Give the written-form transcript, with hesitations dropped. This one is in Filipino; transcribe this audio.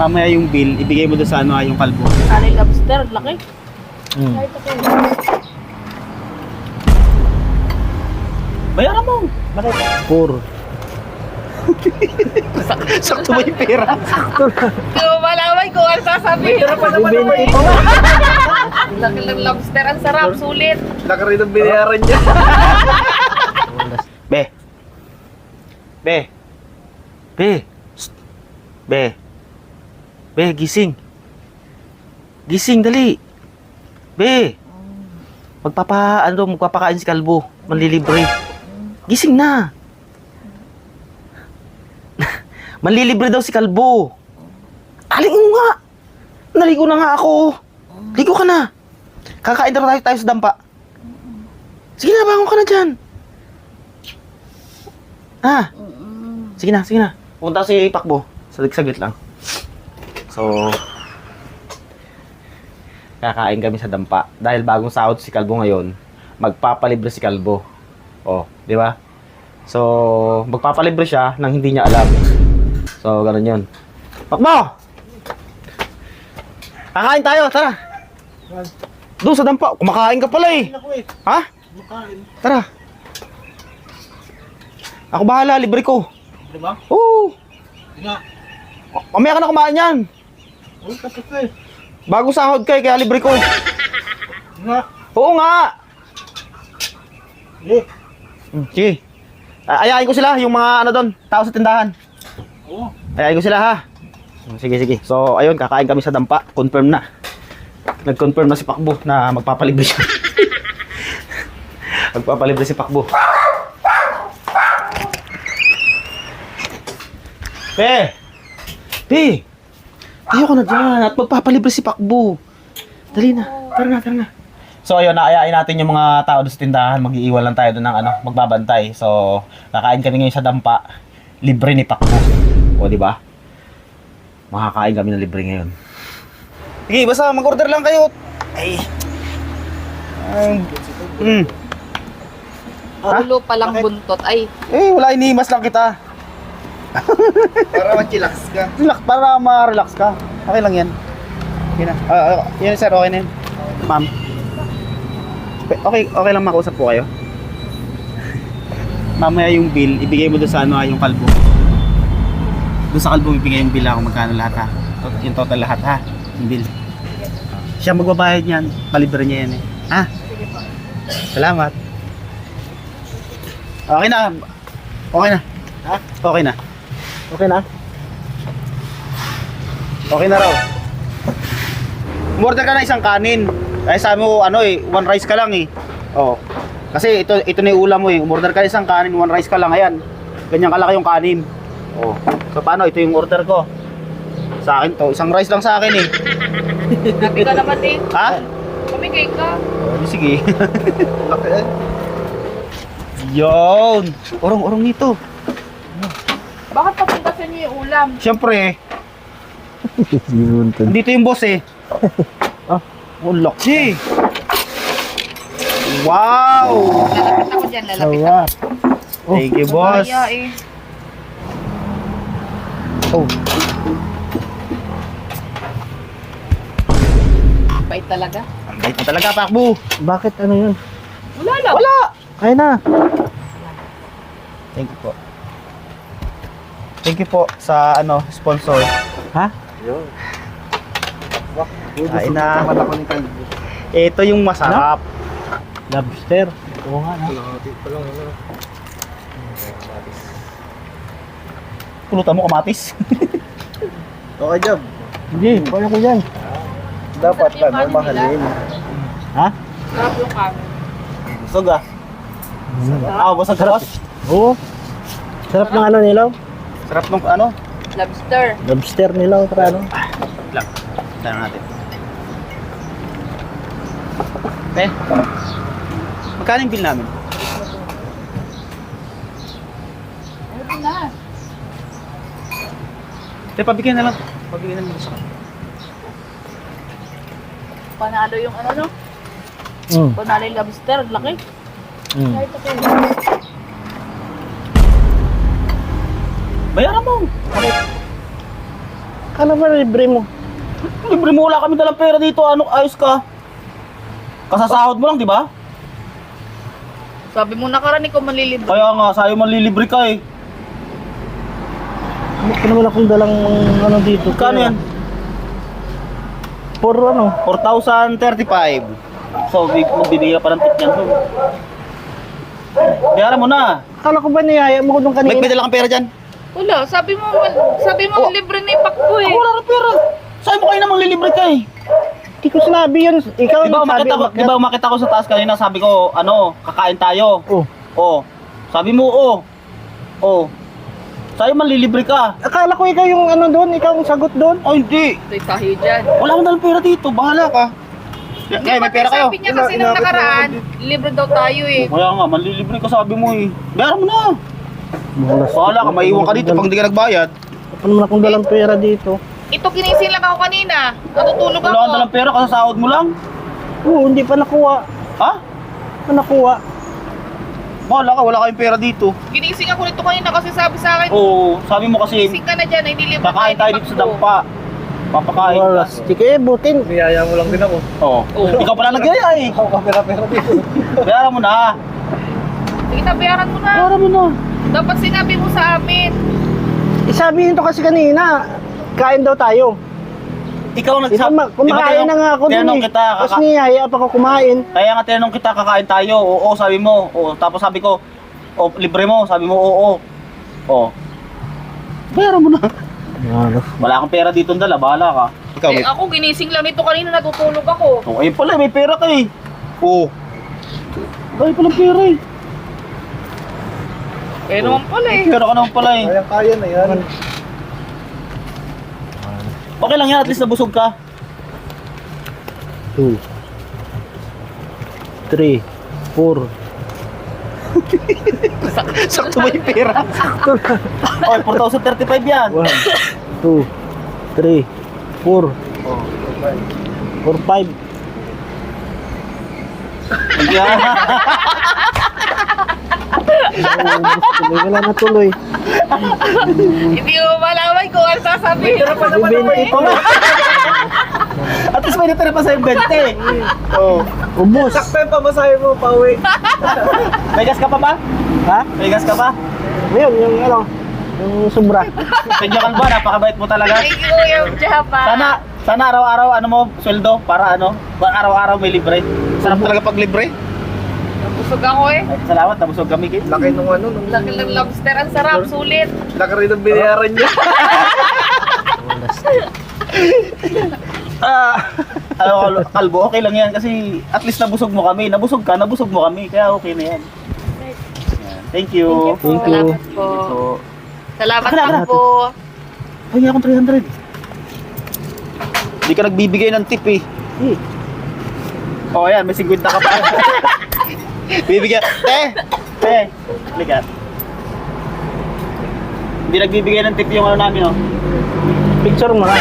Mamaya yung bill, ibigay mo doon sa ano, yung kalbo. Alay lobster, laki. Kahit ako. Bayaran mo. Bakit? 4. Sakto ba yung pera? Hindi mo malaman kung ano sasabihin. Pera pa naman ako eh. Laki ng lobster, ang sarap, sulit. Laki rin ang binayaran niya. Be. Be. Be. Psst. Be. Be, gising. Gising, dali. Be. Magpapakain si Kalbo. Manlilibre. Gising na. Manlilibre daw si Kalbo. Aling mo nga. Naligo na nga ako. Ligo ka na. Kakain na tayo sa dampa. Sige na, bangon ka na dyan. Ha? Sige na. Punta si Pakbo. Saglit lang. So, kakain kami sa dampa. Dahil bagong sahod si Kalbo ngayon, magpapalibre si Kalbo. Oh, di ba? So, magpapalibre siya nang hindi niya alam. So, ganun yun. Pakbo! Kakain tayo, tara. Doon sa dampa. Kumakain ka pala eh. Ha? Tara. Ako bahala, libre ko. Di ba? Oo. Di nga. Mamaya ka na kumain yan. Ay, tapos na eh. Bagong sahod ka eh, kaya libre ko. Di nga. Oo nga. Eh. Sige. Ayain ko sila, yung mga ano doon, tao sa tindahan. Oo. Ayain ko sila ha. Sige. So, ayun, kakain kami sa dampa. Confirm na. Nag-confirm na si Pakbo na magpapalibre siya. Magpapalibre si Pakbo. Pe! Tayo ka na dyan at magpapalibre si Pakbo. Dali na. Tara na. So ayun, naayain natin yung mga tao doon sa tindahan. Mag-iiwan lang tayo doon ng ano, magbabantay. So, kakain kami ngayon sa dampa. Libre ni Pakbo. O, di ba? Makakain kami ng libre ngayon. Sige, basta mag-order lang kayo. Ay. Ulo palang buntot. Ay, Wala, inihimas lang kita. Para mag-chillax ka. Para ma-relax ka. Okay lang yan. Okay na. Yan sir, okay na yan. Ma'am. Okay lang makausap po kayo. Mamaya yung bill, ibigay mo doon sa ano, yung kalbo. Doon sa kalbo ibigay yung bill ako magkano lahat ha. Yung total lahat ha. Yung bill. Siya magbabayad yan. Palibre niya yan eh. Ha? Salamat. Okay na. Ha? Okay na. Okay na raw. Umorder ka na isang kanin. Ay sabi mo ano eh, one rice ka lang eh. Oh. Kasi ito na yung ulam mo eh. Umorder ka isang kanin, one rice ka lang. Ayan. Ganyan kalaki yung kanin. Oh. So paano? Ito yung order ko. Sa akin to, isang rice lang sa akin eh. nabi ka naman eh. Ha? Pamigay ka. Oh, sige. Laki eh. Yon. Orong nito. Bakit papintasan niyo yung ulam? Siyempre. Dito yung boss eh. Oh, laki. Wow. Lalapit ako dyan, lalapit ako. Thank you, boss. Kaya eh. Oh. Bait talaga. Ang bait mo talaga, Pakbo. Bakit ano yun? Wala lang. Wala. Kaya na. Thank you po. Thank you po sa ano, sponsor. Ha? Yun. Kain na. Naman ako ni Kalbo. Ito yung masarap. Lobster. Oo nga na. Pulutan mo kamatis. Okay, Jab. Hindi, kaya ko yan. Dapat Masarap yung ano, kanin mahalin. Ha? Sarap yung kanin. Busog ah. Busog ka boss. Oo. Sarap ng ano nilaw. Sarap nung ano. Lobster. Lobster nilaw. Para ano. Lang. Tara natin. Magkano yung bill namin? Ayun na. Pabigyan na lang. Pabigyan na lang sa Panalo yung ano no? Panalo yung lobster. Laki. Kahit ako. Bayaran mo. Kala ba libre mo? Libre mo, wala kami dalang pera dito. Ano, ayos ka? Kasasahod mo lang, di ba? Sabi mo nakaraan ko manlilibre. Kaya nga, sa'yo manlilibre ka eh. Bakit naman akong dalang ano dito? Kano yan? For ano? 4,035. So, magbibigay ka pa ng tip niyan. So, bayaran mo na. Akala ko ba niyaya mo ko nung kanina? May dala kang pera dyan. Wala, sabi mo libre na yung pakbo eh. Wala na pera. Sa'yo mo kayo na manlilibre ka eh. Hindi ko sinabi yun. Ikaw Di ba nagsabi. umakita ko sa taas kanina, sabi ko, ano, kakain tayo. Oh. Oh. Sabi mo, oh. Oh. Sa'yo manlilibre ka. Akala ko ikaw yung ano doon, ikaw ang sagot doon. Oh, hindi. Ito'y tayo dyan. Wala akong dalang pera dito. Bahala ka. Kaya may pera kayo. Sabi niya kasi nung nakaraan, libre daw tayo eh. Kaya nga, manlilibre ka sabi mo eh. Bayaran mo na. Bahala ka, maiwan ka dito pag hindi ka nagbayad. Ano naman akong dalang pera dito? Ito ginising lang ako kanina. Natutulog Wala kang ako. dalang pera, kasasahod mo lang. Oo, hindi pa nakuha. Ha? Ano nakuha? Bahala ka, wala kayong pera dito. Ginising ako nito kanina kasi sabi sa akin, Oo, sabi mo kasi, ginising ka na dyan, hindi libre kakain tayo dito sa dampa. Papakain Wala. ka. Sige, butin. Niyaya mo lang din ako. Oo. Ikaw pala nagyaya eh. Ako ka pera dito. Bayaran mo na. Sige na, bayaran mo na. Bayaran mo na. Dapat sinabi mo sa amin. Isabihin to kasi kanina. Kain daw tayo. Ikaw nagsabi. Kumakain na nga ako dun Tinanong eh. kita, Tapos niyaya pa ako kumain. kaya nga tinanong kita, kakain tayo. Oo, sabi mo. Oo, tapos sabi ko, oh, libre mo. Sabi mo, oo. Oo. Bayaran mo na. Wala kang pera dito dala, bahala ka. Ikaw, Eh ako ginising lang nito kanina, natutulog ako. oh, ayun pala, may pera ka eh. Oo. Dahil palang pera eh. Eh naman pala May eh. pera ka naman pala eh. Kaya na yan. Okay lang yan, at least nabusog ka. 2 3 4 Sakto ba yung pera? Oh, 4,035 yan. 1 2 3 4 4 5 Yan. Wala na tuloy. Hindi mo malaman kung ano sasabihin. Bibenta ito. At least may natira pa sa yung 20. Oh. Ubus. Sakto yung pamasahe mo, pauwi. May gas ka pa ba? Ha? May gas ka pa? Ngayon, yung ano, yung sobra. Penyakan ba? Napakabait mo talaga. Thank you, yung Japa. Sana araw-araw ano mo, sweldo para ano, araw-araw may libre. Sarap talaga pag libre. Nabusog ako eh. Ay, salamat, nabusog kami kid. Laki nung ano, nung Laki ng lobster, ang sarap, sulit. laki rin ng binayaran niya. Alam ko, kalbo, okay lang yan kasi at least nabusog mo kami. Nabusog ka, nabusog mo kami. Kaya okay na yan. Yan. Thank you. Thank you. Salamat po. So, Salamat Akala- po. pahingi akong 300. Hindi ka nagbibigay ng tip eh. Oh, ayan, may 50 ka pa. Bibigyan. Ligat. Hindi nagbibigay ng tip yung ano namin, oh. Picture mo na.